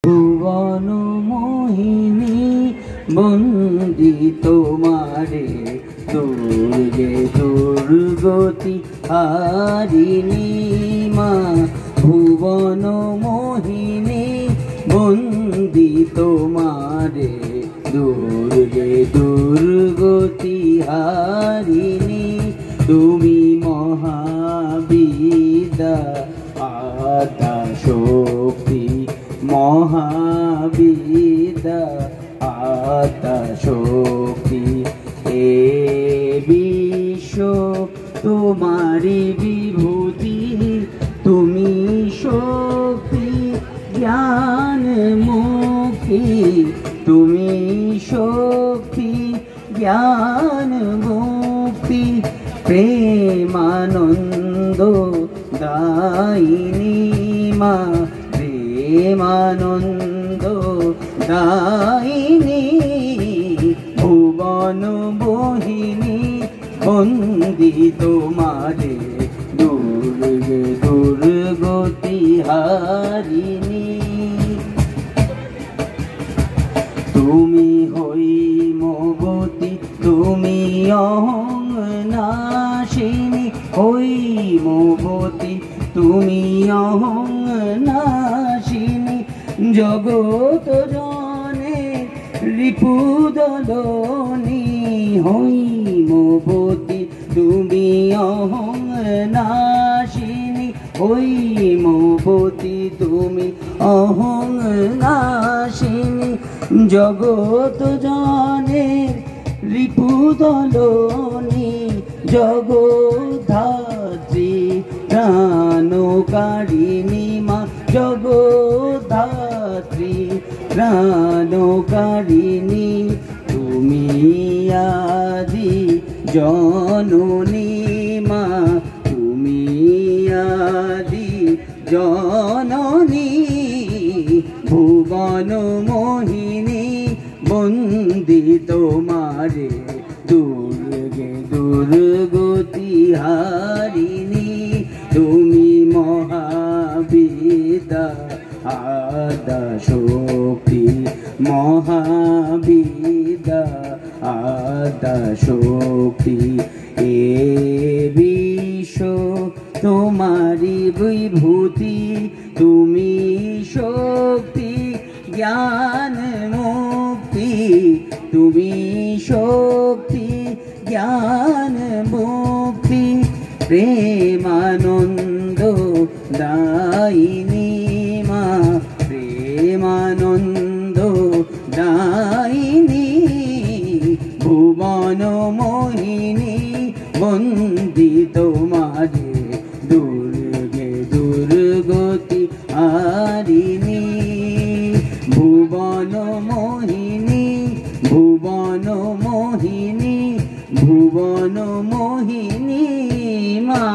ভুবন মোহিনী বন্দি তোমারে দুর্গে দুর্গতি হারিণী মা। ভুবন মোহিনী বন্দি তোমারে দুর্গে দুর্গতি হারিণী। তুমি মহাবিদ্যা আদ্যা শক্তি, মহাবিদ্যা আদ্যা শক্তি। এ বিশ্ব তোমারি বিভূতি, তুমি শক্তি জ্ঞান মুক্তি। তুমি শক্তি জ্ঞান মুক্তি, প্রেমানন্দ দায়িনী মা। প্রেমানন্দ দায়িনী ভুবন মোহিনী বন্দি তোমারে দুর্গে দুর্গতি হারিণী। তুমি হৈমবতী, তুমি অহং নাশিনী। হৈমবতী, তুমি অহং নাশিনী। জগত জনে রিপুদলনী। হৈমবতী, তুমি অহং নাশিনী। হৈমবতী, তুমি অহং নাশিনী। জগত জনের রিপুদলনী। জগদ্ধাত্রী প্রাণকারিণী মা। জগদ্ধাত্রী প্রাণকারিণী। তুমি আদি জননী মা। তুমি আদি জননী ভুবন মোহিনী বন্দি তোমারে দুর্গে দুর্গতি হারিণী। তুমি মহাবিদ্যা আদ্যা শক্তি, মহাবিদ্যা আদ্যা শক্তি। এ বিশ্ব তোমারি বিভূতি, তুমি শক্তি জ্ঞান মুক্তি। তুমি শক্তি জ্ঞান মুক্তি, প্রেমানন্দ দায়িনী মা। প্রেমানন্দ দায়িনী ভুবন মোহিনী বন্দি তোমারে দুর্গে দুর্গতি হারিণী। ভুবন মোহিনী, ভুবন মোহিনী, ভুবন মোহিনী মা।